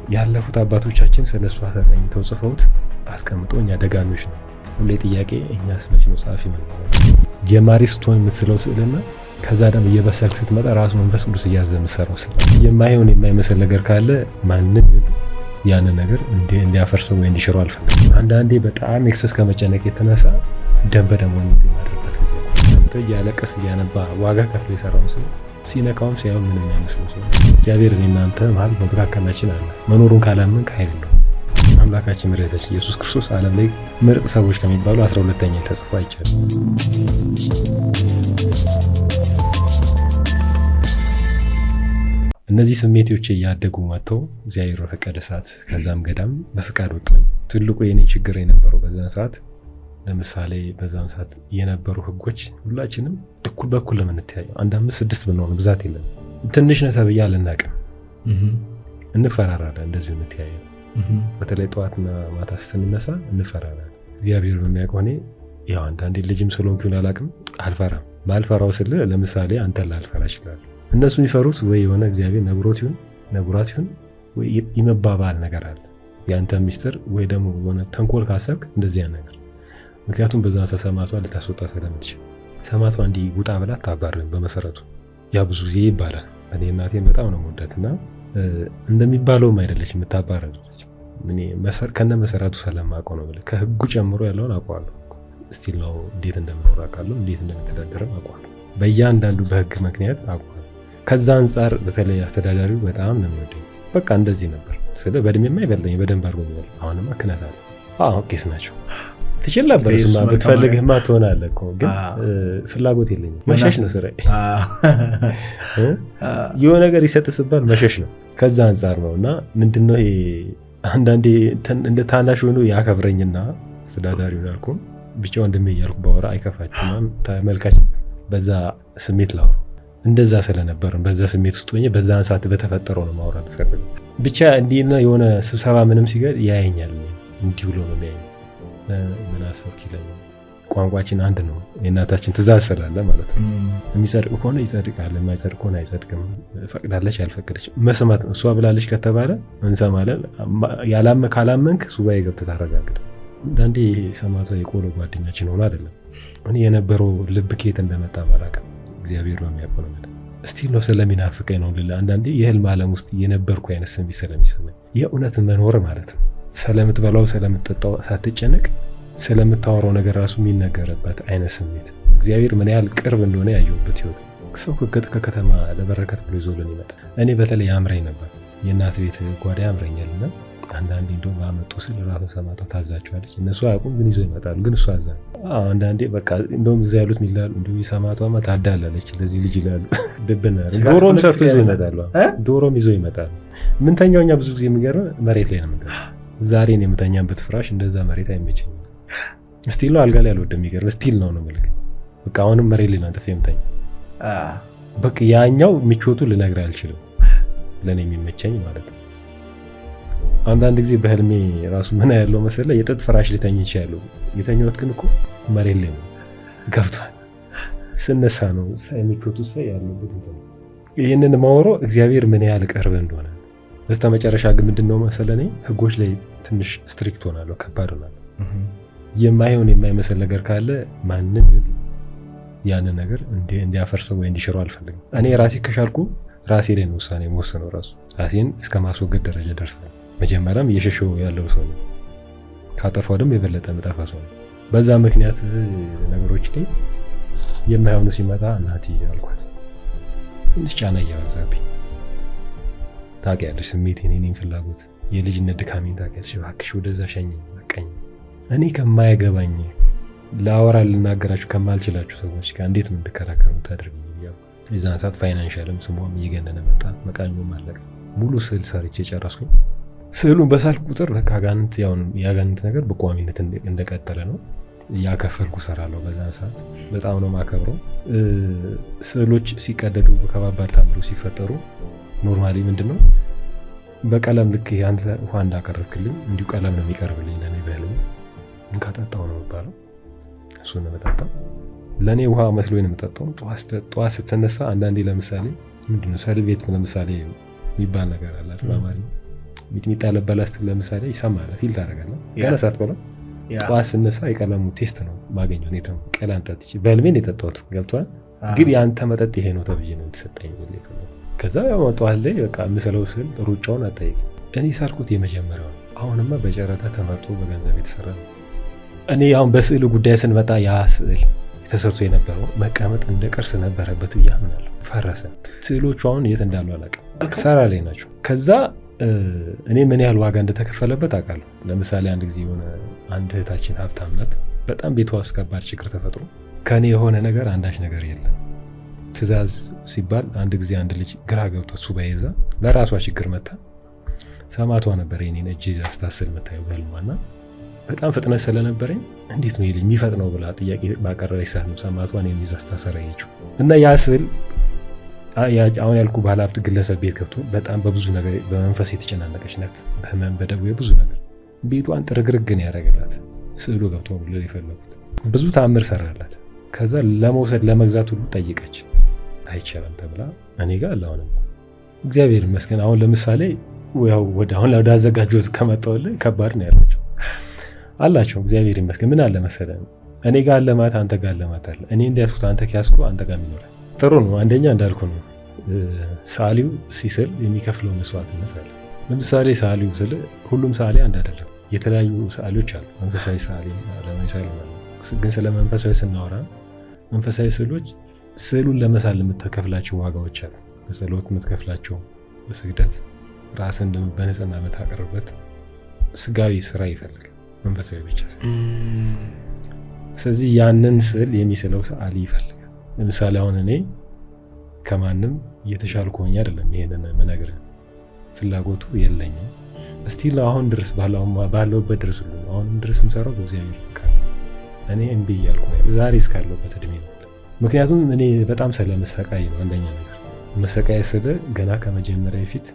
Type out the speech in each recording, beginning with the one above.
ያለፉት አባቶቻችን ስለሷ ተቀኝተው ጽፈውት አስቀምጠው እኛ ደጋሚዎች ነው። ሁሌ ጥያቄ እኛስ መች ነው ጸሐፊ ምን ጀማሪ ስትሆን የምትስለው ስዕልና ከዛ ደግሞ እየበሰልክ ስትመጣ ራሱ መንፈስ ቅዱስ እያዘ የምትሰራው ስዕል የማይሆን የማይመስል ነገር ካለ ማንም ያንን ነገር እንዲያፈርሰው ወይ እንዲሽረው አልፈልግም። አንዳንዴ በጣም ኤክሰስ ከመጨነቅ የተነሳ ደም በደም ሆኖ የሚማድርበት ጊዜ አንተ እያለቀስ እያነባ ዋጋ ከፍሎ የሰራውን ስዕል ሲነካውም ሲያዩም ምንም አይመስለው ሰው እግዚአብሔር እናንተ መሀል መካከላችን አለ። መኖሩን ካላመንክ ኃይል የለውም። አምላካችን መድኃኒታችን ኢየሱስ ክርስቶስ ዓለም ላይ ምርጥ ሰዎች ከሚባሉ 12ኛ ተጽፎ አይቻልም። እነዚህ ስሜቶች እያደጉ መጥተው እግዚአብሔር በፈቀደ ሰዓት ከዛም ገዳም በፍቃድ ወጣኝ። ትልቁ የኔ ችግር የነበረው በዛን ሰዓት ለምሳሌ በዛን ሰዓት የነበሩ ህጎች ሁላችንም እኩል በኩል ለምንተያየው 1 5 6 ብንሆን ብዛት የለም። ትንሽ ነህ ተብዬ አልናቅም። እንፈራራለን፣ እንደዚሁ እንተያየው። በተለይ ጠዋትና ማታ ስንነሳ እንፈራራለን። እግዚአብሔር በሚያውቀው እኔ ያው አንዳንዴ ልጅም ስለሆንኩኝ አላቅም አልፈራም። ማልፈራው ስለ ለምሳሌ አንተ ላልፈራ ይችላል። እነሱ የሚፈሩት ወይ የሆነ እግዚአብሔር ነግሯት ይሁን ወይ ይመባባል ነገር አለ ያንተ ሚስጥር ወይ ደግሞ የሆነ ተንኮል ካሰብክ እንደዚህ ያን ነገር ምክንያቱም በዛ ሰማቷ ልታስወጣ ስለምትችል ሰማቷ እንዲህ ውጣ ብላ ታባርም። በመሰረቱ ያ ብዙ ጊዜ ይባላል። እኔ እናቴን በጣም ነው የምወዳትና እንደሚባለውም አይደለች የምታባረረች። እኔ ከነ መሰረቱ ስለማውቀው ነው ብለ ከህጉ ጨምሮ ያለውን አውቀዋለሁ። ስቲል ነው እንዴት እንደምኖር አውቃለሁ፣ እንዴት እንደምተዳደርም አውቀዋለሁ። በእያንዳንዱ በህግ ምክንያት አውቀዋለሁ። ከዛ አንጻር በተለይ አስተዳዳሪው በጣም ነው የሚወደኝ። በቃ እንደዚህ ነበር ስለ በእድሜማ ይበልጠኝ በደንብ አድርጎ የሚበልጥ አሁንማ ክነት አለ። ቄስ ናቸው ትችል ነበር እሱማ ብትፈልግህማ ትሆናለህ እኮ ግን ፍላጎት የለኝም። መሸሽ ነው ስራዬ። የሆነ ነገር ይሰጥስባል መሸሽ ነው። ከዛ አንጻር ነው እና ምንድነው ይሄ አንዳንዴ እንደ ታናሽ ሆኖ ያከብረኝና አስተዳዳሪውን አልኩም ብቻ ወንድሜ እያልኩ ባወራ አይከፋችሁም ተመልካች። በዛ ስሜት ላወራ እንደዛ ስለነበር በዛ ስሜት ውስጥ ሆኜ በዛን ሰዓት በተፈጠረው ነው ማውራት ፈልገው ብቻ እንዲና የሆነ ስብሰባ ምንም ሲገድ ያየኛል። እንዲህ ብሎ ነው የሚያየኝ። ምን አሰብክ ይለኛል። ቋንቋችን አንድ ነው። የእናታችን ትእዛዝ ስላለ ማለት ነው። የሚጸድቅ ከሆነ ይጸድቃል፣ የማይጸድቅ ከሆነ አይጸድቅም። ፈቅዳለች አልፈቀደች መስማት ነው። እሷ ብላለች ከተባለ እንሰማለን። ካላመንክ ሱባኤ ገብተህ ታረጋግጥ። አንዳንዴ ሰማቷ የቆሎ ጓደኛችን ሆኖ አይደለም እኔ የነበረው ልብ ከየት እንደመጣ ማላውቅም እግዚአብሔር ነው የሚያውቀው ነው። እስቲል ነው ስለሚናፍቀኝ ነው ልላ አንዳንዴ የህልም ዓለም ውስጥ የነበርኩ አይነት ስሜት ስለሚሰማኝ የእውነት መኖር ማለት ነው። ስለምትበላው ስለምትጠጣው ሳትጨነቅ ስለምታወራው ነገር ራሱ የሚነገርበት አይነት ስሜት እግዚአብሔር ምን ያህል ቅርብ እንደሆነ ያየሁበት ህይወት። ሰው ከከተማ ለበረከት ብሎ ይዞልን ይመጣል። እኔ በተለይ ያምረኝ ነበር የእናት ቤት ጓዳ ያምረኛልና አንዳንዴ እንደው ባመጡ ስል ራሱ ሰማቷ ታዛቸዋለች። እነሱ አያውቁም ግን ይዞ ይመጣሉ። ግን እሱ አዛ አንዳንዴ በቃ እንደውም እዛ ያሉት ሚላሉ እንደው ሰማቷማ ታዳላለች ለዚህ ልጅ ይላሉ። ድብና ዶሮም ሰርቶ ይዞ ይመጣሉ። ዶሮም ይዞ ይመጣሉ። ምንተኛው እኛ ብዙ ጊዜ የሚገርም መሬት ላይ ነው የምንተኛው። ዛሬ ነው የምተኛበት ፍራሽ እንደዛ መሬት አይመቸኝም። ስቲል ነው አልጋ ላይ አልወደም። የሚገርም ስቲል ነው መልክ በቃ አሁንም መሬት ላይ ነው አንተ የምተኛ። በቃ ያኛው ምቾቱ ልነግርህ አልችልም። ለኔ የሚመቸኝ ማለት ነው። አንዳንድ ጊዜ በህልሜ ራሱ ምን ያለው መሰለ የጥጥ ፍራሽ ልተኝ ይችላል። የተኛሁት ግን እኮ መሬት ላይ ነው። ገብቷል። ስነሳ ነው ሳይምቾቱ ሳይ ያለበት እንትን። ይሄንን ማወራው እግዚአብሔር ምን ያህል ቅርብ እንደሆነ በስተመጨረሻ ግን ምንድነው መሰለኝ ህጎች ላይ ትንሽ ስትሪክት ሆናለሁ፣ ከባድ ሆናለሁ። የማይሆን የማይመስል ነገር ካለ ማንም ያንን ነገር እንዲያፈርሰው ወይ እንዲሽረው አልፈልግም። እኔ ራሴ ከሻልኩ ራሴ ላይ ነው ውሳኔ መወሰነው። ራሱ ራሴን እስከ ማስወገድ ደረጃ ደርሰናል። መጀመሪያም እየሸሸው ያለው ሰው ነው። ካጠፋው ደግሞ የበለጠ መጣፋ ሰው ነው። በዛ ምክንያት ነገሮች ላይ የማይሆኑ ሲመጣ እናቴ አልኳት ትንሽ ጫና እያበዛብኝ ታውቂያለሽ፣ ስሜቴን የኔን ፍላጎት የልጅነት ድካሜን ታውቂያለሽ። እባክሽ ወደዛ ሸኘኝ በቃኝ። እኔ ከማይገባኝ ላወራ ልናገራችሁ ከማልችላችሁ ሰዎች ጋር እንዴት ነው እንድከራከሩ ታደርጉኝ? የዛን ሰዓት ፋይናንሻልም ስሟም እየገነነ መጣ። መቃኙም አለቀ። ሙሉ ስዕል ሰርቼ ጨረስኩኝ። ስዕሉን በሳልኩ ቁጥር በቃ ያጋንንት ነገር በቋሚነት እንደቀጠለ ነው። እያከፈልኩ ሰራለሁ። በዛን ሰዓት በጣም ነው ማከብረው። ስዕሎች ሲቀደዱ ከባባድ ታምሮ ሲፈጠሩ ኖርማሊ ምንድነው በቀለም ልክ አንተ ውሃ እንዳቀረብክልኝ እንዲሁ ቀለም ነው የሚቀርብልኝ ለኔ በህልሜ። እንካጣጣው ነው የሚባለው። እሱ ነው መጣጣው። ለኔ ውሃ መስሎኝ ነው የምጠጣው። ጠዋት ስትነሳ አንዳንዴ ለምሳሌ ምንድነው ሰልቤት ለምሳሌ የሚባል ነገር አለ አይደል? በአማርኛ ሚጥሚጣ ያለበላ ስትል ለምሳሌ ይሰማል ፊል ታደርጋለህ ገና ሳትበላ ጠዋት ስነሳ የቀለሙ ቴስት ነው ማገኘው። እኔ ደግሞ ቀላም ጠጥቼ በህልሜ የጠጣሁት ገብቶሃል። ግን ያንተ መጠጥ ይሄ ነው ተብዬ ነው የተሰጠኝ። ከዛ ያው ጠዋት ላይ በቃ የምስለው ስል ሩጫውን አጠይቅ እኔ ሳልኩት የመጀመሪያው አሁንማ በጨረታ ተመርጦ በገንዘብ የተሰራ ነው። እኔ አሁን በስዕል ጉዳይ ስንመጣ ያ ስዕል ተሰርቶ የነበረው መቀመጥ እንደ ቅርስ ነበረበት ብዬ አምናለሁ። ፈረሰ። ስዕሎቹ አሁን የት እንዳሉ አላውቅም፣ ሰራ ላይ ናቸው። ከዛ እኔ ምን ያህል ዋጋ እንደተከፈለበት አውቃለሁ። ለምሳሌ አንድ ጊዜ የሆነ አንድ እህታችን ሀብታም ናት። በጣም ቤቷ ውስጥ ከባድ ችግር ተፈጥሮ ከኔ የሆነ ነገር አንዳች ነገር የለም። ትእዛዝ ሲባል አንድ ጊዜ አንድ ልጅ ግራ ገብቶ እሱ በይዛ ለራሷ ችግር መታ ሰማቷ ነበር የኔን እጅ ይዛ ስታስል የምታየው በህልሟና በጣም ፍጥነት ስለነበረኝ እንዴት ነው ይልኝ የሚፈጥነው ብላ ጥያቄ ባቀረበች ሰዓት ነው ሰማቷን እኔን ይዛ ስታሰረየችው። እና ያ ስዕል አሁን ያልኩ ባለ ሀብት ግለሰብ ቤት ገብቶ በጣም በብዙ ነገር በመንፈስ የተጨናነቀች ናት። በህመም በደዌ ብዙ ነገር ቤቷን ጥርግርግን ያደረገላት ስዕሉ ገብቶ ብሎ የፈለጉት ብዙ ተአምር ሰራላት። ከዛ ለመውሰድ ለመግዛት ሁሉ ጠይቀች፣ አይቻልም ተብላ እኔ ጋር አላውንም። እግዚአብሔር ይመስገን አሁን ለምሳሌ ያው አሁን ወደ አዘጋጆት ከመጣሁልህ ከባድ ነው ያላቸው አላቸው። እግዚአብሔር ይመስገን ምን አለ መሰለህ እኔ ጋር አለማት አንተ ጋር አለማት አለ። እኔ እንዲያስኩት አንተ ከያዝኩ አንተ ጋር ይኖራል። ጥሩ ነው። አንደኛ እንዳልኩ ነው ሰዓሊው ሲስል የሚከፍለው መስዋዕትነት አለ። ለምሳሌ ሰዓሊው ስል ሁሉም ሰዓሊ አንድ አይደለም። የተለያዩ ሰዓሊዎች አሉ። መንፈሳዊ ሰዓሊ ዓለማዊ ሰዓሊ ማለት ግን ስለ መንፈሳዊ ስናወራ መንፈሳዊ ስዕሎች ስዕሉን ለመሳል የምትከፍላቸው ዋጋዎች አሉ። በጸሎት የምትከፍላቸው፣ በስግደት ራስን በንጽህና የምታቀርበት ስጋዊ ስራ ይፈልጋል መንፈሳዊ ብቻ ሳይሆን። ስለዚህ ያንን ስዕል የሚስለው ሰዓሊ ይፈልጋል። ለምሳሌ አሁን እኔ ከማንም እየተሻልኩ ሆኜ አይደለም ይሄንን መነግርህ፣ ፍላጎቱ የለኝም። እስቲል አሁን ድረስ ባለውበት ድረስ ሁሉ አሁንም ድረስ የምሰራው በእግዚአብሔር ፍቃድ እኔ እምቢ እያልኩ ዛሬ እስካለሁበት እድሜ ነው። ምክንያቱም እኔ በጣም ስለመሰቃይ ነው። አንደኛ ነገር መሰቃይ ስለ ገና ከመጀመሪያ በፊት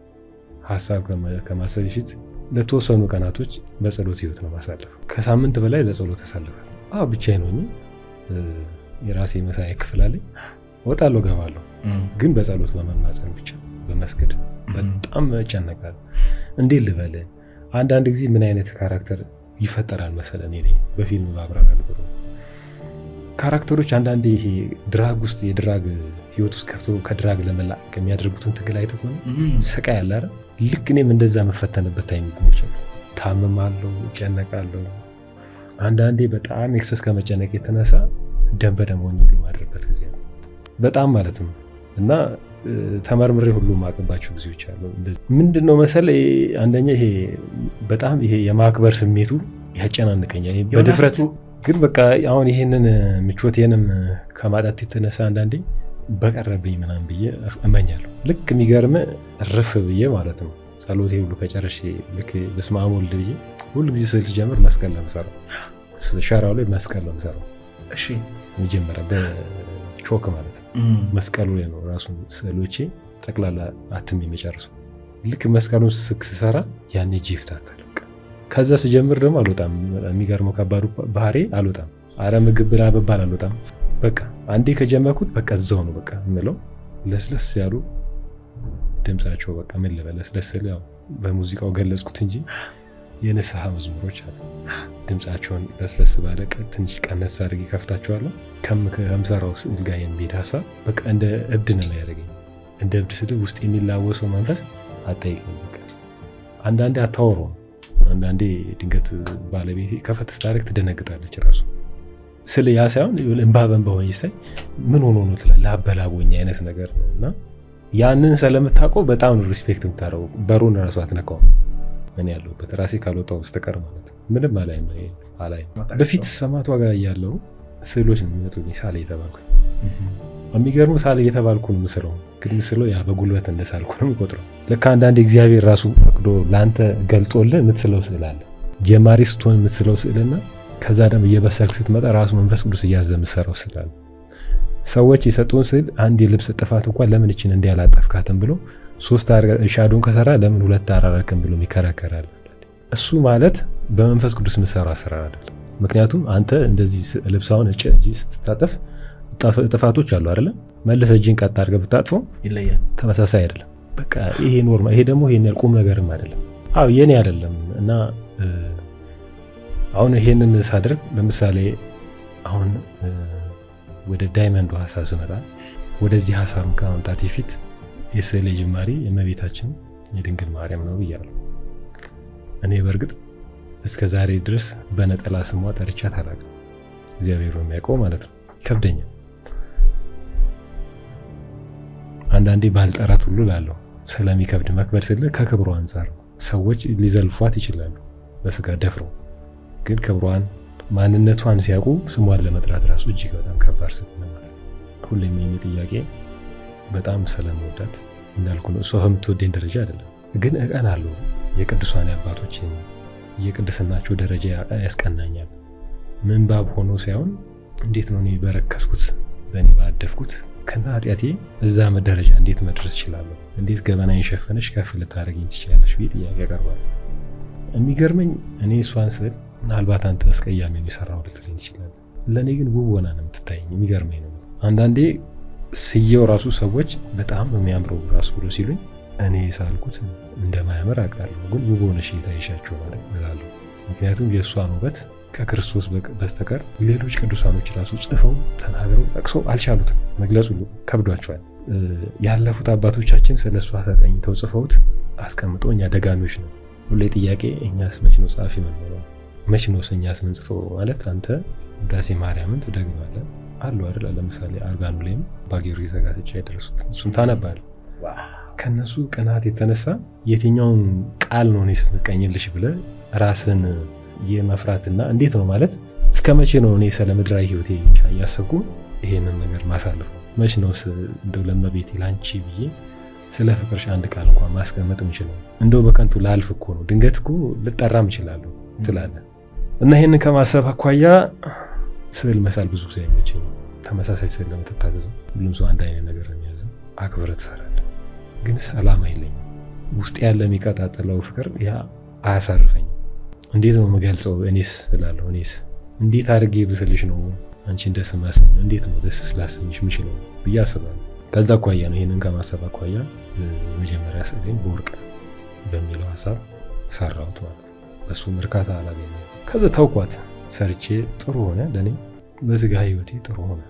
ሀሳብ ከማሰብ በፊት ለተወሰኑ ቀናቶች በጸሎት ህይወት ነው ማሳለፍ። ከሳምንት በላይ ለጸሎት ተሳልፋለሁ። ብቻዬን ሆኜ የራሴ መሳያ ክፍል አለኝ። እወጣለሁ ገባለሁ፣ ግን በጸሎት በመማፀን ብቻ በመስገድ በጣም እጨነቃለሁ። እንዴት ልበል አንዳንድ ጊዜ ምን አይነት ካራክተር ይፈጠራል መሰለህ እኔ በፊልም ባብራራ ልቆ ካራክተሮች አንዳንዴ ይሄ ድራግ ውስጥ የድራግ ህይወት ውስጥ ከብቶ ከድራግ ለመላቀቅ የሚያደርጉትን ትግል አይተህ ከሆነ ስቃይ አለ አይደል? ልክ እኔም እንደዛ መፈተንበት ታይሚንጎች አሉ። ታምማለሁ፣ እጨነቃለሁ። አንዳንዴ በጣም ኤክሰስ ከመጨነቅ የተነሳ ደም በደም ሆኜ ሁሉ ማድረግበት ጊዜ አለ። በጣም ማለት ነው። እና ተመርምሬ ሁሉ ማቀባቸው ጊዜዎች አሉ። ምንድነው መሰለህ አንደኛ ይሄ በጣም ይሄ የማክበር ስሜቱ ያጨናንቀኛል በድፍረት ግን በቃ አሁን ይሄንን ምቾቴንም ከማጣት የተነሳ አንዳንዴ በቀረብኝ ምናምን ብዬ እመኛለሁ። ልክ የሚገርም ርፍ ብዬ ማለት ነው ጸሎቴ ሁሉ ከጨረሼ ልክ በስመ አብ ወልድ ብዬ ሁሉ ጊዜ ስዕል ስጀምር መስቀል ነው የምሰራው። ሸራው ላይ መስቀል ነው የምሰራው። እሺ መጀመሪያ በቾክ ማለት ነው መስቀሉ ላይ ነው ራሱ ስዕሎቼ ጠቅላላ አትም የሚጨርሱ። ልክ መስቀሉን ስሰራ ያኔ እጄ ይፍታታል። ከዛ ስጀምር ደግሞ አልወጣም። የሚገርመው ከባዱ ባህሪ አልወጣም። አረ ምግብ ብላ በባል አልወጣም። በቃ አንዴ ከጀመርኩት በቃ እዛው ነው በቃ የምለው። ለስለስ ያሉ ድምጻቸው በቃ ምን ልበል ለስለስ ያው በሙዚቃው ገለጽኩት እንጂ የንስሐ መዝሙሮች አሉ። ድምጻቸውን ለስለስ ባለ ትንሽ ቀነስ አድርጌ ከፍታቸዋለሁ። ከምሰራው ስዕል ጋር የሚሄድ ሀሳብ በቃ እንደ እብድ ነው ያደረገኝ። እንደ እብድ ስል ውስጥ የሚላወሰው መንፈስ አጠይቅም። በቃ አንዳንዴ አታወራውም። አንዳንዴ ድንገት ባለቤቴ ከፈት ስታደርግ ትደነግጣለች ራሱ ስለ ያ ሳይሆን እንባ በእንባ ሆኜ ሳይ ምን ሆኖ ነው ትላለህ። አበላቦኝ አይነት ነገር ነው። እና ያንን ስለምታውቀው በጣም ነው ሪስፔክት የምታደርገው። በሩን ራሱ አትነካውም። ምን ያለውበት ራሴ ካልወጣው በስተቀር ማለት ነው። ምንም አላይም። በፊት ሰማቷ ጋር እያለሁ ስዕሎች ነው የሚመጡልኝ ሳሌ እየተባልኩ የሚገርሙ ሳሌ እየተባልኩ ነው ምስለው። ግን ምስለው ያ በጉልበት እንደሳልኩ ነው የሚቆጥረው። ልክ አንዳንድ እግዚአብሔር ራሱ ፈቅዶ ለአንተ ገልጦልህ የምትስለው ስዕል አለ። ጀማሪ ስትሆን የምትስለው ስዕልና ከዛ ደግሞ እየበሰልክ ስትመጣ ራሱ መንፈስ ቅዱስ እያዘ የምትሰራው ስዕል አለ። ሰዎች የሰጡን ስዕል አንድ የልብስ ጥፋት እንኳን ለምን እችን እንዲህ ያላጠፍካትም ብሎ 3 ሻዶን ከሰራ ለምን 2 አራራክም ብሎ ይከራከራል። እሱ ማለት በመንፈስ ቅዱስ የምትሰራው ስራ አይደለም። ምክንያቱም አንተ እንደዚህ ልብሳውን እጭ ስትታጠፍ ጥፋቶች አሉ አይደለ? መልሰህ እጅን ቀጥ አድርገህ ብታጥፈው ይለያል። ተመሳሳይ አይደለም። በቃ ይሄ ኖርማል። ይሄ ደግሞ ይሄን ያልቁም ነገርም አይደለም። የኔ አይደለም። እና አሁን ይሄንን ሳደርግ ለምሳሌ አሁን ወደ ዳይመንዱ ሀሳብ ስመጣ ወደዚህ ሀሳብ ከመምጣት በፊት የስዕል ጅማሬ የእመቤታችን የድንግል ማርያም ነው ብያለሁ። እኔ በእርግጥ እስከ ዛሬ ድረስ በነጠላ ስሟ ጠርቻት አላውቅም። እግዚአብሔር የሚያውቀው ማለት ነው። ከብደኛል። አንዳንዴ ባልጠራት ሁሉ ላለሁ ስለሚከብድ መክበር ስለ ከክብሯ አንጻር ሰዎች ሊዘልፏት ይችላሉ በስጋ ደፍረው፣ ግን ክብሯን ማንነቷን ሲያውቁ ስሟን ለመጥራት ራሱ እጅግ በጣም ከባድ ስለሆነ ማለት ነው። ሁሌም የኔ ጥያቄ በጣም ስለምወዳት እንዳልኩ ነው። እሷ የምትወደኝ ደረጃ አይደለም፣ ግን እቀናለሁ። የቅዱሳን አባቶችን የቅድስናቸው ደረጃ ያስቀናኛል። ምንባብ ሆኖ ሳይሆን እንዴት ነው እኔ በረከስኩት በእኔ ባደፍኩት ከና ኃጢአቴ እዛ ደረጃ እንዴት መድረስ እችላለሁ? እንዴት ገበናዬን ሸፈነሽ ከፍ ልታደርጊኝ ትችላለሽ ብዬ ጥያቄ ያቀርባል። የሚገርመኝ እኔ እሷን ስል ምናልባት አንተ አስቀያሚ ነው የሰራው ልትለኝ ትችላለህ። ለእኔ ግን ውብ ሆና ነው የምትታየኝ። የሚገርመኝ ነው አንዳንዴ ስየው ራሱ ሰዎች በጣም የሚያምረው ራሱ ብሎ ሲሉኝ እኔ ሳልኩት እንደማያምር አውቃለሁ፣ ግን ውብ ሆነሽ የታየሻቸው ማለት እላለሁ። ምክንያቱም የእሷን ውበት ከክርስቶስ በስተቀር ሌሎች ቅዱሳኖች ራሱ ጽፈው ተናግረው ጠቅሰው አልቻሉትም፣ መግለጹ ከብዷቸዋል። ያለፉት አባቶቻችን ስለ እሷ ተቀኝተው ጽፈውት አስቀምጠው እኛ ደጋሚዎች ነው። ሁሌ ጥያቄ እኛስ መች ነው ጸሐፊ የምንሆነው? መች ነው እኛስ ምንጽፈው? ማለት አንተ ውዳሴ ማርያምን ትደግማለህ አሉ አይደል? ለምሳሌ አርጋኑ ላይም ባጌሩ ዘጋስጫ ያደረሱት እሱን ታነባለህ። ከነሱ ቅናት የተነሳ የትኛውን ቃል ነው እኔስ መቀኝልሽ ብለህ ራስን የመፍራትና እንዴት ነው ማለት እስከ መቼ ነው እኔ ስለ ምድራዊ ህይወቴ ብቻ እያሰብኩ ይሄንን ነገር ማሳልፈው? መች ነው እንደው ለእመቤቴ ላንቺ ብዬ ስለ ፍቅርሽ አንድ ቃል እንኳን ማስቀመጥ የምችለው? እንደው በከንቱ ላልፍ እኮ ነው፣ ድንገት እኮ ልጠራም እችላለሁ ትላለህ። እና ይሄንን ከማሰብ አኳያ ስዕል መሳል ብዙ ጊዜ አይመቸኝም። ተመሳሳይ ስዕል ለምትታዘዘው ሁሉም ሰው አንድ አይነት ነገር ነው የሚያዘው። አክብረህ ትሰራለህ፣ ግን ሰላም አይለኝም። ውስጥ ያለ የሚቀጣጠለው ፍቅር ያ አያሳርፈኝም። እንዴት ነው የምገልጸው? እኔስ ስላለሁ እኔስ እንዴት አድርጌ ብስልሽ ነው አንቺን ደስ ማሰኘው? እንዴት ነው ደስ ስላሰኝሽ የምችለው ብዬ አስባለሁ። ከዛ አኳያ ነው ይህንን ከማሰብ አኳያ የመጀመሪያ ስዕሌን በወርቅ በሚለው ሀሳብ ሰራሁት ማለት ነው። በሱም እርካታ አላገኘሁም። ከዛ ታውቋት ሰርቼ ጥሩ ሆነ፣ ለእኔ በስጋ ህይወቴ ጥሩ ሆነ፣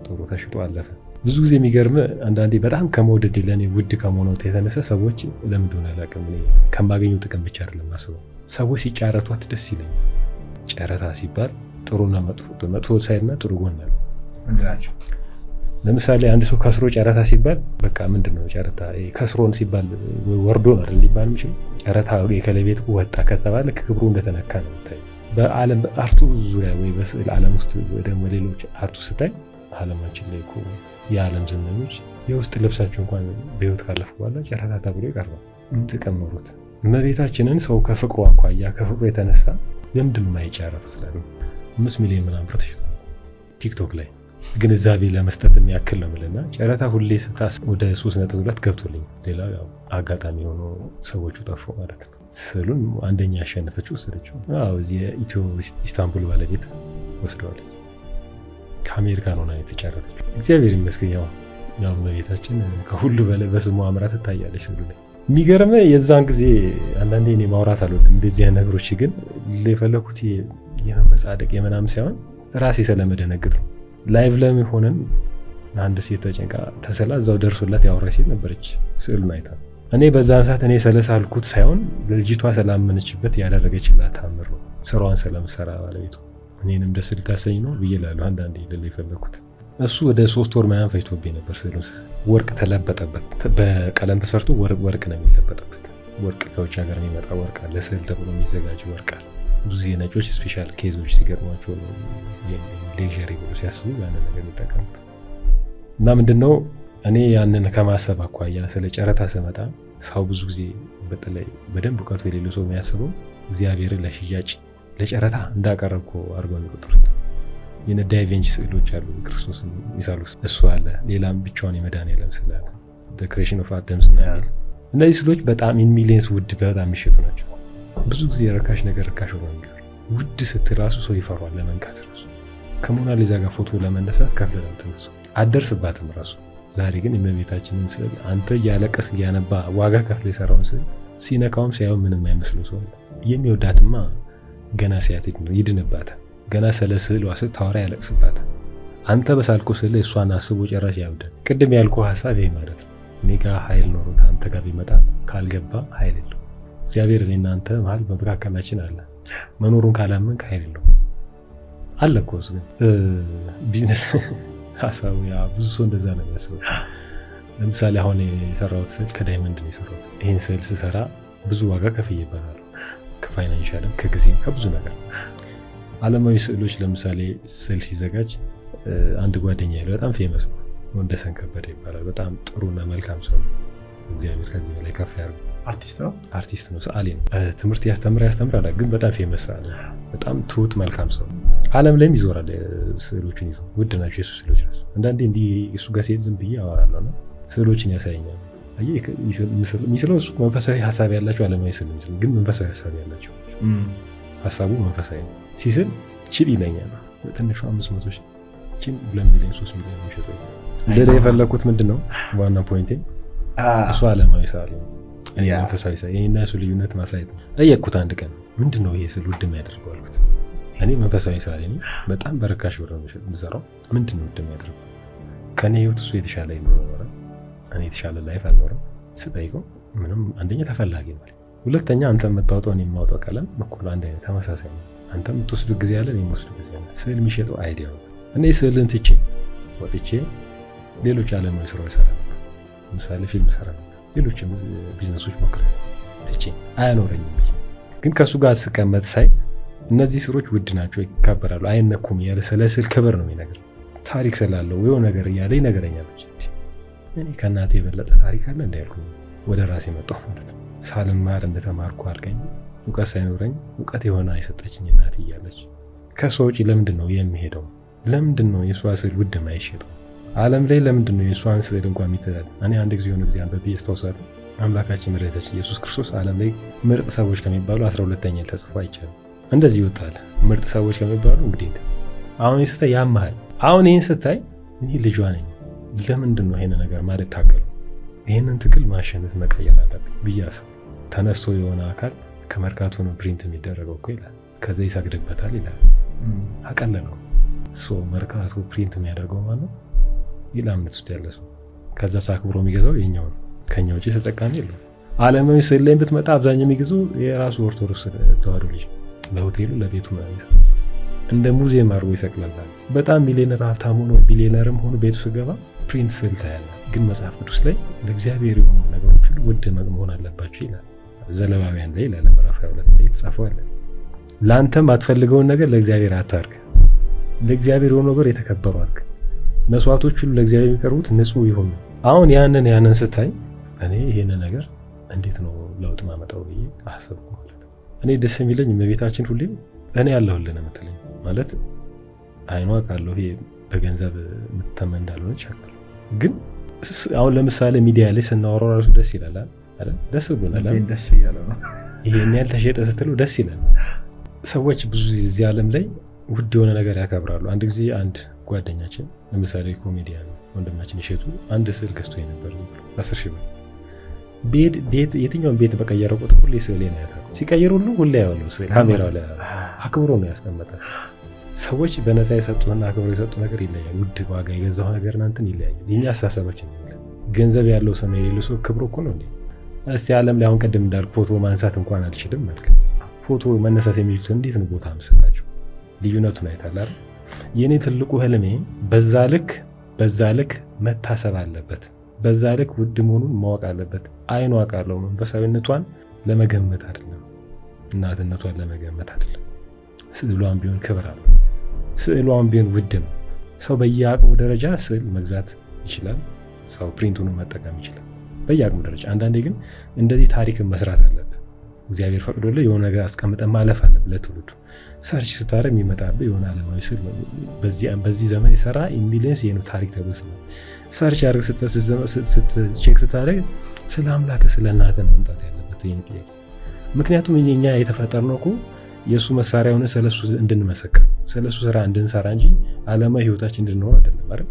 ጥሩ ተሽጦ አለፈ። ብዙ ጊዜ የሚገርም አንዳንዴ በጣም ከመውደድ ለእኔ ውድ ከመሆኑ የተነሳ ሰዎች ለምን እንደሆነ አላውቅም፣ ከማገኘው ጥቅም ብቻ አይደለም ማስበው፣ ሰዎች ሲጫረቷት ደስ ይለኛል። ጨረታ ሲባል ጥሩና መጥፎ ሳይድና ጥሩ ጎን አለው። ለምሳሌ አንድ ሰው ከስሮ ጨረታ ሲባል በቃ ምንድነው ጨረታ? ከስሮን ሲባል ወርዶ ነው አይደል ሊባል የሚችለው። ጨረታ የከለቤት ወጣ ከተባለ ክብሩ እንደተነካ ነው የምታየው። በዓለም አርቱ ዙሪያ ወይ በስዕል ዓለም ውስጥ ወደ ሌሎች አርቱ ስታይ ዓለማችን ላይ እኮ የዓለም ዝነኞች የውስጥ ልብሳቸው እንኳን በህይወት ካለፉ በኋላ ጨረታ ተብሎ ይቀርባል። ጥቅም ኖሮት እመቤታችንን ሰው ከፍቅሩ አኳያ ከፍቅሩ የተነሳ ለምንድን የማይጫረተው? ስላለ 5 ሚሊዮን ምናምን ብር ተሽጧል ቲክቶክ ላይ። ግንዛቤ ለመስጠት የሚያክል ነው የምልህ። እና ጨረታ ሁሌ ስታስ ወደ 3.2 ገብቶልኝ፣ ሌላ ያው አጋጣሚ ሆኖ ሰዎቹ ጠፉ ማለት ነው። ስዕሉን አንደኛ ያሸነፈችው ወሰደችው። እዚህ የኢትዮ ኢስታንቡል ባለቤት ወስደዋለች። ከአሜሪካን ሆና የተጫረተችው። እግዚአብሔር ይመስገን። ያው እመቤታችን ከሁሉ በላይ በስሙ አምራ ትታያለች ስዕሉ ላይ። የሚገርም የዛን ጊዜ አንዳንዴ እኔ ማውራት አልወድም እንደዚህ አይነት ነገሮች፣ ግን የፈለኩት የመመጻደቅ የምናምን ሳይሆን ራሴ ስለመደነግጥ ነው። ላይቭ ለም ሆነን አንድ ሴት ተጨንቃ ተሰላ እዛው ደርሶላት ያወራች ሴት ነበረች ስዕሉን አይታ። እኔ በዛን ሰዓት እኔ ስለሳልኩት ሳይሆን ልጅቷ ስላመነችበት ያደረገችላት ታምር ነው። ስራዋን ስለምሰራ ባለቤቱ እኔንም ደስ ልታሰኝ ነው ብዬ እላለሁ። አንዳንዴ ልል የፈለኩት እሱ ወደ 3 ወር ምናምን ፈጅቶብኝ ነበር ስዕሉን ስስል። ወርቅ ተለበጠበት። በቀለም ተሰርቶ ወርቅ ነው የሚለበጠበት። ወርቅ ከውጭ ሀገር የሚመጣ ወርቅ አለ፣ ስዕል ተብሎ የሚዘጋጅ ወርቅ አለ። ብዙ ጊዜ ነጮች ስፔሻል ኬዞች ሲገጥሟቸው ሌክዠሪ ብሎ ሲያስቡ ያንን ነገር የሚጠቀሙት እና ምንድነው እኔ ያንን ከማሰብ አኳያ ስለ ጨረታ ስመጣ ሰው ብዙ ጊዜ በተለይ በደንብ እውቀቱ የሌለው ሰው የሚያስበው እግዚአብሔርን ለሽያጭ ለጨረታ እንዳቀረብኩ አድርገው የሚቆጥሩት። የነ ዳቪንቺ ስዕሎች አሉ፣ ክርስቶስን ይሳሉስ እሱ አለ፣ ሌላም ብቻውን የመድኃኒዓለም ስዕል አለ፣ ዘ ክሬሽን ኦፍ አዳምስ እና እነዚህ ስዕሎች በጣም ኢን ሚሊየንስ ውድ በጣም የሚሸጡ ናቸው። ብዙ ጊዜ ረካሽ ነገር ረካሽ ሆኖ የሚቀር ውድ ስትል ራሱ ሰው ይፈሯል ለመንካት ራሱ። ከሞናሊዛ ጋር ፎቶ ለመነሳት ከፍለ ለምትነሱ አደርስባትም ራሱ። ዛሬ ግን የእመቤታችንን ስዕል አንተ እያለቀስ እያነባ ዋጋ ከፍለ የሰራውን ስዕል ሲነካውም ሲያየው ምንም አይመስለው ሰው አለ። የሚወዳትማ ገና ሲያት ይድንባታል። ገና ስለ ስዕሏ ስታወራ ያለቅስባታል። አንተ በሳልኩ ስዕል እሷን አስቦ ጨራሽ ያብዳል። ቅድም ያልኩ ሀሳብ ይሄ ማለት ነው። እኔ ጋር ኃይል ኖሮት አንተ ጋር ቢመጣ ካልገባ ኃይል የለው። እግዚአብሔር እኔና አንተ መሀል በመካከላችን አለ። መኖሩን ካላመንክ ኃይል የለው አለ እኮ። ቢዝነስ ሀሳቡ ያ ብዙ ሰው እንደዛ ነው የሚያስበው። ለምሳሌ አሁን የሰራሁት ስዕል ከዳይመንድ ነው የሰራሁት። ይህን ስዕል ስሰራ ብዙ ዋጋ ከፍዬበታለሁ። ከፋይናንሻልም ከጊዜም ከብዙ ነገር። ዓለማዊ ስዕሎች ለምሳሌ ስዕል ሲዘጋጅ አንድ ጓደኛ ያለው በጣም ፌመስ ነው፣ ወንደሰን ከበደ ይባላል። በጣም ጥሩና መልካም ሰው ነው። እግዚአብሔር ከዚህ በላይ ከፍ ያርገው። አርቲስት ነው፣ ሰዓሊ ነው። ትምህርት ያስተምራል፣ ግን በጣም ፌመስ ሰዓሊ ነው። በጣም ትሁት መልካም ሰው። ዓለም ላይም ይዞራል ስዕሎችን ይዞ። ውድ ናቸው የሱ ስዕሎች። አንዳንዴ እንዲህ እሱ ጋር ሲሄድ ዝም ብዬ አወራለሁ እና ስዕሎችን ያሳየኛል። የሚስለው እሱ መንፈሳዊ ሀሳብ ያላቸው ዓለማዊ ስዕል ምስል ግን መንፈሳዊ ሀሳብ ያላቸው ሀሳቡ መንፈሳዊ ነው። ሲስል ችል ይለኛል። በትንሹ 500 ሺህ ችን 2 ሚሊዮን 3 ሚሊዮን የሚሸጠው እንደዳ የፈለኩት ምንድን ነው ዋና ፖይንቴ እሱ ዓለማዊ ሰዓሊ ነው፣ መንፈሳዊ ሰዓሊ። ይሄና እሱ ልዩነት ማሳየት ነው። ጠየቅኩት አንድ ቀን ምንድን ነው ይሄ ስዕል ውድ የሚያደርገው አልኩት። እኔ መንፈሳዊ ሰዓሊ ነኝ፣ በጣም በርካሽ ብር ነው የምሰራው። ምንድን ነው ውድ የሚያደርገው? ከኔ ህይወት እሱ የተሻለ ይኖር ኖረ፣ እኔ የተሻለ ላይፍ አልኖረም። ስጠይቀው ምንም አንደኛ ተፈላጊ ነው፣ ሁለተኛ አንተ የምታወጣው እኔ የማወጣው ቀለም እኩል አንድ አይነት ተመሳሳይ ነው። አንተ የምትወስዱ ጊዜ ያለ እኔ የምወስዱ ጊዜ ያለ። ስዕል የሚሸጠው አይዲያ ነው። እኔ ስዕልን ትቼ ወጥቼ ሌሎች ዓለማዊ ስራዎች ሰራ ነበር። ለምሳሌ ፊልም ሰራ ነበር፣ ሌሎችም ቢዝነሶች ሞክረ ትቼ አያኖረኝም። ግን ከእሱ ጋር ስቀመጥ ሳይ እነዚህ ስሮች ውድ ናቸው፣ ይከበራሉ፣ አይነኩም እያለ ስለ ስዕል ክብር ነው የሚነግር። ታሪክ ስላለው የሆነ ነገር እያለ ይነግረኛል። እኔ ከእናቴ የበለጠ ታሪክ አለ እንዳልኩኝ ወደ ራሴ መጣሁ ማለት ነው። ሳልማር እንደተማርኩ አልገኝ እውቀት ሳይኖረኝ እውቀት የሆነ የሰጠችኝ እናቴ እያለች ከሰው ውጪ ለምንድን ነው የሚሄደው? ለምንድን ነው የእሷ ስዕል ውድ የማይሸጠው? ዓለም ላይ ለምንድን ነው የእሷን ስዕል እንኳን የሚተዳል? እኔ አንድ ጊዜ የሆነ ጊዜ አንበቤ አስታውሳለሁ። አምላካችን መድኃኒታችን ኢየሱስ ክርስቶስ ዓለም ላይ ምርጥ ሰዎች ከሚባሉ 12ኛ ተጽፎ አይቻልም። እንደዚህ ይወጣል። ምርጥ ሰዎች ከሚባሉ እንግዲህ አሁን ይህን ስታይ ያመሃል። አሁን ይህን ስታይ እኔ ልጇ ነኝ። ለምንድን ነው ይሄን ነገር ማለት ታገለው? ይህንን ትግል ማሸነፍ መቀየር አለብኝ ብዬ አስብ። ተነስቶ የሆነ አካል ከመርካቶ ነው ፕሪንት የሚደረገው እኮ ይላል፣ ከዛ ይሰግድበታል ይላል። አቀለለው። መርካቶ ፕሪንት የሚያደርገው ማለት ነው ይላ እምነት ውስጥ ያለ ሰው፣ ከዛ ሳክብሮ የሚገዛው የኛው ነው። ከኛ ውጭ ተጠቃሚ የለም። ዓለማዊ ስዕል ላይ ብትመጣ አብዛኛው የሚገዛው የራሱ ኦርቶዶክስ ተዋህዶ ልጅ ለሆቴሉ ለቤቱ ምናምን እንደ ሙዚየም አድርጎ ይሰቅላል። በጣም ሚሊዮነር ሀብታም ሆኖ ቢሊዮነርም ሆኖ ቤቱ ስገባ ፕሪንት ስዕል ታያለህ። ግን መጽሐፍ ቅዱስ ላይ ለእግዚአብሔር የሆኑ ነገሮች ሁሉ ውድ መሆን አለባቸው ይላል። ዘሌዋውያን ላይ ይላል ምዕራፍ 22 ላይ የተጻፈው አለ። ለአንተም አትፈልገውን ነገር ለእግዚአብሔር አታርግ፣ ለእግዚአብሔር የሆነ ነገር የተከበሩ አድርግ። መስዋዕቶች ሁሉ ለእግዚአብሔር የሚቀርቡት ንጹህ ይሆኑ። አሁን ያንን ስታይ እኔ ይሄን ነገር እንዴት ነው ለውጥ ማመጣው ብዬ አሰብኩ ማለት ነው። እኔ ደስ የሚለኝ እመቤታችን ሁሌ እኔ ያለሁልህ ነው የምትለኝ ማለት አይኗ ካለው ይሄ በገንዘብ የምትተመን እንዳልሆነች አውቃለሁ። ግን አሁን ለምሳሌ ሚዲያ ላይ ስናወራው ራሱ ደስ ይላል አይደል? ደስ ብሎናል። ደስ እያለ ነው ይሄን ያህል ተሸጠ ስትለው ደስ ይላል። ሰዎች ብዙ እዚህ ዓለም ላይ ውድ የሆነ ነገር ያከብራሉ። አንድ ጊዜ አንድ ጓደኛችን ለምሳሌ ኮሜዲያን ወንድማችን እሸቱ አንድ ስዕል ገዝቶ ነበር 10 ሺህ ብር። ቤት የትኛውን ቤት በቀየረ ቁጥር ሁሌ ስዕል ነው ያለው። ሲቀየር ሁሉ ሁሌ ያለው ስዕል ካሜራው ላይ አክብሮ ነው ያስቀመጠው። ሰዎች በነፃ የሰጡና አክብሮ የሰጡ ነገር ይለያል። ውድ ዋጋ የገዛው ነገር እናንተን ይለያል። የኛ አስተሳሰባችን ይለያል። ገንዘብ ያለው ሰው ነው የሌለው ሰው ክብሩ እኮ ነው እንዴ? እስቲ ዓለም ላይ አሁን ቀደም እንዳልኩ ፎቶ ማንሳት እንኳን አልችልም መልክ ፎቶ መነሳት የሚችሉት እንዴት ነው ቦታ መስጠታቸው? ልዩነቱን አይታል አይደል? የኔ ትልቁ ህልሜ በዛ ልክ መታሰብ አለበት። በዛ ልክ ውድ መሆኑን ማወቅ አለበት። አይኗ አውቃለሁ። መንፈሳዊነቷን ለመገመት አይደለም፣ እናትነቷን ለመገመት አይደለም። ስዕሏን ቢሆን ክብር አለው። ስዕሏን ቢሆን ውድ ነው። ሰው በየአቅሙ ደረጃ ስዕል መግዛት ይችላል። ሰው ፕሪንቱን መጠቀም ይችላል በየአቅሙ ደረጃ። አንዳንዴ ግን እንደዚህ ታሪክን መስራት አለብህ። እግዚአብሔር ፈቅዶልህ የሆነ ነገር አስቀምጠህ ማለፍ አለብህ። ለትውልዱ ሰርች ስታደርግ የሚመጣብህ የሆነ ዓለማዊ ስዕል በዚህ ዘመን የሰራ ሚሊየንስ ይሄ ነው ታሪክ ተብሎ ሰርች አድርግ ቼክ ስታደርግ ስለ አምላክ ስለ እናትህ መምጣት ያለበት ይሄን ጥያቄ። ምክንያቱም እኛ የተፈጠርነው እኮ የእሱ መሳሪያ ሆነ ስለሱ እንድንመሰክር ስለሱ ስራ እንድንሰራ እንጂ ዓለማዊ ህይወታችን እንድንኖር አይደለም አይደል?